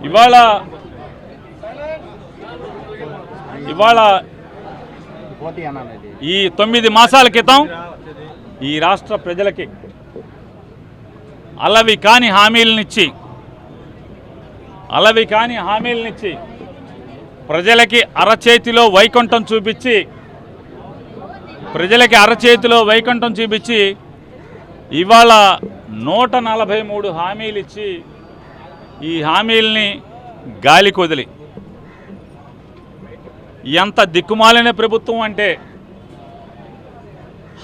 ఇవాళ ఈ 9 మాసాల క్రితం ఈ రాష్ట్ర ప్రజలకి అలవి కాని హామీలనిచ్చి ప్రజలకి అరచేతిలో వైకుంఠం చూపించి ఇవాళ 143 హామీలు ఇచ్చి ఈ హామీల్ని గాలి కొదిలి ఎంత దిక్కుమాలిన ప్రభుత్వం అంటే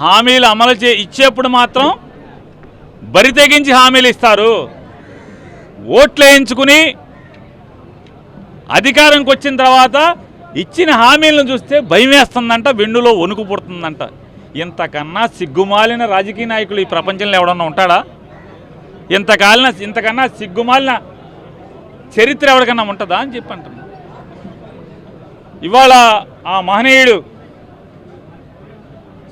హామీలు అమలు ఇచ్చేప్పుడు మాత్రం బరి తెగించి హామీలు ఇస్తారు. ఓట్లు వేయించుకుని అధికారంకి వచ్చిన తర్వాత ఇచ్చిన హామీలను చూస్తే భయం వేస్తుందంట, వెన్నులో వణుకు పుడుతుందంట. ఇంతకన్నా సిగ్గుమాలిన రాజకీయ నాయకులు ఈ ప్రపంచంలో ఎవడన్నా ఉంటాడా? ఇంతకన్నా సిగ్గుమాలిన చరిత్ర ఎవరికన్నా ఉంటుందా అని చెప్పి అంటున్నా. ఇవాళ ఆ మహనీయుడు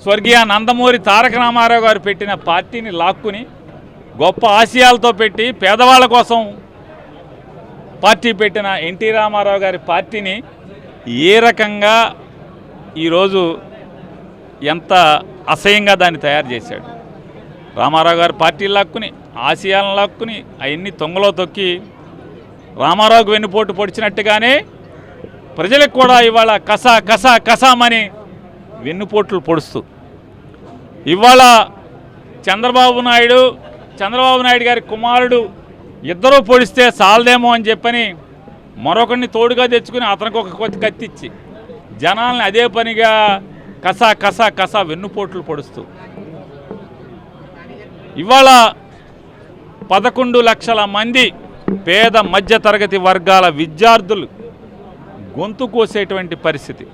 స్వర్గీయ నందమూరి తారక రామారావు గారు పెట్టిన పార్టీని లాక్కుని గొప్ప ఆశయాలతో పెట్టి పేదవాళ్ళ కోసం పార్టీ పెట్టిన ఎన్టీ రామారావు గారి పార్టీని ఏ రకంగా ఈరోజు ఎంత అసహ్యంగా దాన్ని తయారు చేశాడు. రామారావు గారి పార్టీలు లాక్కుని ఆశయాలను లాక్కుని అవన్నీ తొంగలో తొక్కి రామారావుకు వెన్నుపోటు పొడిచినట్టుగానే ప్రజలకు కూడా ఇవాళ కసామని వెన్నుపోట్లు పొడుస్తూ ఇవాళ చంద్రబాబు నాయుడు గారి కుమారుడు ఇద్దరూ పొడిస్తే చాలదేమో అని చెప్పని మరొకరిని తోడుగా తెచ్చుకుని అతనికి ఒక కత్తిచ్చి జనాల్ని అదే పనిగా కసా వెన్నుపోట్లు పొడుస్తూ ఇవాళ 11 లక్షల మంది పేద మధ్యతరగతి వర్గాల విద్యార్థులు గొంతు కోసేటువంటి పరిస్థితి.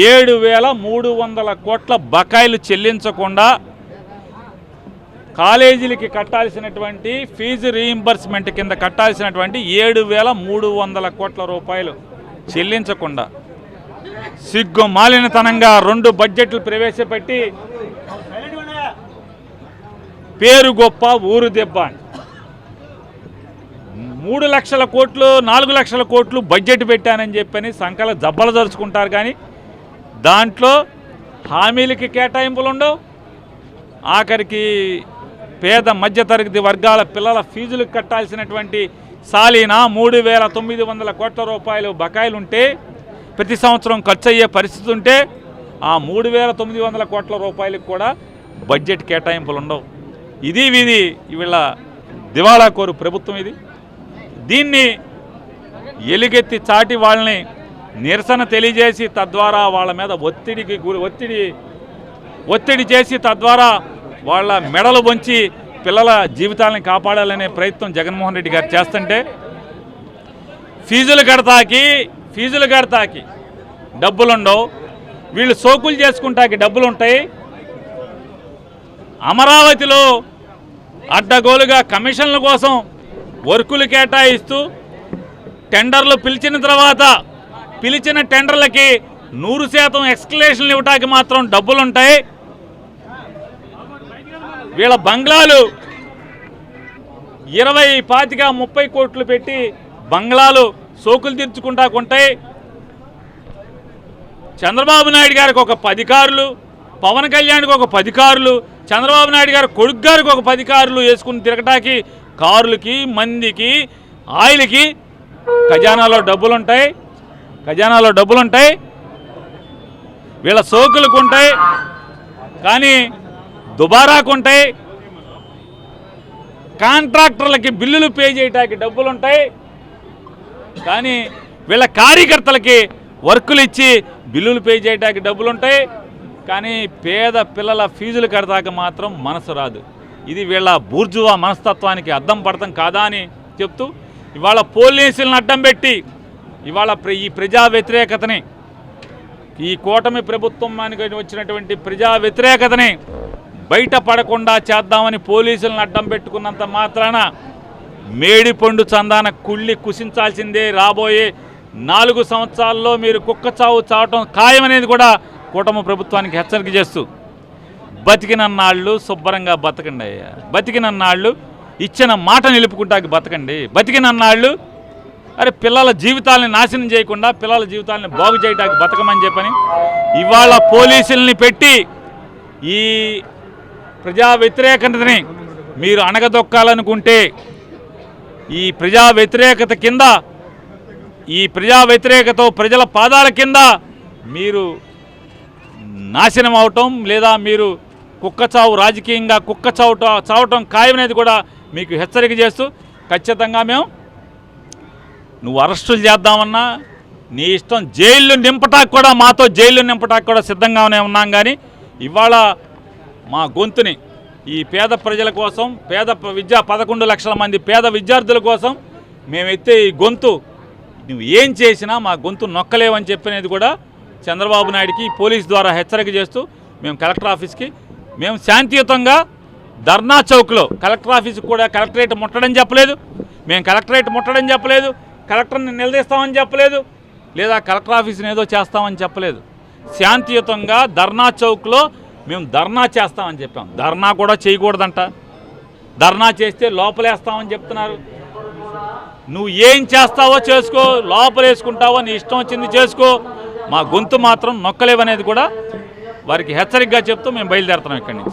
7,300 కోట్ల బకాయిలు చెల్లించకుండా కాలేజీలకి కట్టాల్సినటువంటి ఫీజు రీయింబర్స్మెంట్ కింద కట్టాల్సినటువంటి 7,300 కోట్ల రూపాయలు చెల్లించకుండా సిగ్గుమాలినతనంగా 2 బడ్జెట్లు ప్రవేశపెట్టి పేరు గొప్ప ఊరు దెబ్బ 3 లక్షల కోట్లు 4 లక్షల కోట్లు బడ్జెట్ పెట్టానని చెప్పని సంకల జబ్బలు జరుచుకుంటారు. కానీ దాంట్లో హామీలకి కేటాయింపులు ఉండవు. ఆఖరికి పేద మధ్యతరగతి వర్గాల పిల్లల ఫీజులకు కట్టాల్సినటువంటి సాలీన 3,900 కోట్ల రూపాయలు బకాయిలుంటే ప్రతి సంవత్సరం ఖర్చు అయ్యే పరిస్థితి ఉంటే ఆ 3,900 కోట్ల రూపాయలకు కూడా బడ్జెట్ కేటాయింపులు ఉండవు. ఇది వీళ్ళ దివాళా కోరు ప్రభుత్వం. దీన్ని ఎలుగెత్తి చాటి వాళ్ళని నిరసన తెలియజేసి తద్వారా వాళ్ళ మీద ఒత్తిడి చేసి తద్వారా వాళ్ళ మెడలు వంచి పిల్లల జీవితాలను కాపాడాలనే ప్రయత్నం జగన్మోహన్ రెడ్డి గారు చేస్తుంటే ఫీజులు కడతాకి డబ్బులుండవు. వీళ్ళు సోకులు చేసుకుంటాకి డబ్బులుంటాయి. అమరావతిలో అడ్డగోలుగా కమిషన్ల కోసం వర్కులు కేటాయిస్తూ టెండర్లు పిలిచిన టెండర్లకి 100% ఎక్స్కలేషన్లు ఇవ్వటానికి మాత్రం డబ్బులుంటాయి. వీళ్ళ బంగ్లాలు 20-25-30 కోట్లు పెట్టి బంగ్లాలు సోకులు తీర్చుకుంటాకుంటాయి. చంద్రబాబు నాయుడు గారికి ఒక 10 కార్లు, పవన్ కళ్యాణ్కి ఒక 10 కార్లు, చంద్రబాబు నాయుడు గారి కొడుకు గారికి ఒక 10 కార్లు వేసుకుని తిరగటానికి కారులకి మందికి ఆయిల్కి ఖజానాలో డబ్బులుంటాయి. వీళ్ళ సోకులకు ఉంటాయి కానీ దుబారాకుంటాయి. కాంట్రాక్టర్లకి బిల్లులు పే చేయడానికి డబ్బులుంటాయి కానీ వీళ్ళ కార్యకర్తలకి వర్కులు ఇచ్చి బిల్లులు పే చేయడానికి డబ్బులుంటాయి కానీ పేద పిల్లల ఫీజులు కడతాక మాత్రం మనసు రాదు. ఇది వీళ్ళ బూర్జువా మనస్తత్వానికి అద్దం పడతాం కాదా అని చెప్తూ ఇవాళ పోలీసులను అడ్డం పెట్టి ఇవాళ ఈ ప్రజా వ్యతిరేకతని ఈ కూటమి ప్రభుత్వానికి వచ్చినటువంటి ప్రజా వ్యతిరేకతని బయటపడకుండా చేద్దామని పోలీసులను అడ్డం పెట్టుకున్నంత మాత్రాన మేడిపండు చందాన కుళ్ళి కుసించాల్సిందే. రాబోయే 4 సంవత్సరాల్లో మీరు కుక్క చావు చావటం ఖాయమనేది కూడా కూటమి ప్రభుత్వానికి హెచ్చరిక చేస్తూ బతికినన్నాళ్ళు శుభ్రంగా బతకండి అయ్యా. బతికినన్నాళ్ళు ఇచ్చిన మాట నిలుపుకుంటాకి బతకండి. బతికినన్నాళ్ళు అరే పిల్లల జీవితాలని నాశనం చేయకుండా పిల్లల జీవితాలని బాగు చేయడానికి బతకమని చెప్పని ఇవాళ పోలీసుల్ని పెట్టి ఈ ప్రజా వ్యతిరేకతని మీరు అణగదొక్కాలనుకుంటే ఈ ప్రజా వ్యతిరేకత కింద ఈ ప్రజా వ్యతిరేకత ప్రజల పాదాల కింద మీరు నాశనం అవటం లేదా మీరు కుక్క చావు రాజకీయంగా కుక్క చావటం ఖాయమనేది కూడా మీకు హెచ్చరిక చేస్తూ ఖచ్చితంగా మేము నువ్వు అరెస్టులు చేద్దామన్నా నీ ఇష్టం జైళ్ళు నింపటానికి కూడా మాతో జైళ్ళు నింపటానికి కూడా సిద్ధంగానే ఉన్నాం. కానీ ఇవాళ మా గొంతుని ఈ పేద ప్రజల కోసం 11 లక్షల మంది పేద విద్యార్థుల కోసం మేము ఎత్తే ఈ గొంతు నువ్వు ఏం చేసినా మా గొంతు నొక్కలేవని చెప్పినది కూడా చంద్రబాబు నాయుడికి పోలీస్ ద్వారా హెచ్చరిక చేస్తూ మేము కలెక్టర్ ఆఫీస్కి మేము శాంతియుతంగా ధర్నా చౌక్లో కలెక్టర్ ఆఫీస్కి కూడా కలెక్టరేట్ ముట్టడం చెప్పలేదు, మేము కలెక్టరేట్ ముట్టడం చెప్పలేదు, కలెక్టర్ని నిలదీస్తామని చెప్పలేదు, లేదా కలెక్టర్ ఆఫీస్ని ఏదో చేస్తామని చెప్పలేదు. శాంతియుతంగా ధర్నా చౌక్లో మేము ధర్నా చేస్తామని చెప్పాం. ధర్నా కూడా చేయకూడదంట, ధర్నా చేస్తే లోపలేస్తామని చెప్తున్నారు. నువ్వు ఏం చేస్తావో చేసుకో, లోపలేసుకుంటావో నీ ఇష్టం వచ్చింది చేసుకో, మా గొంతు మాత్రం నొక్కలేవనేది కూడా వారికి హెచ్చరికగా చెప్తూ మేము బయలుదేరుతున్నాం ఇక్కడి నుంచి.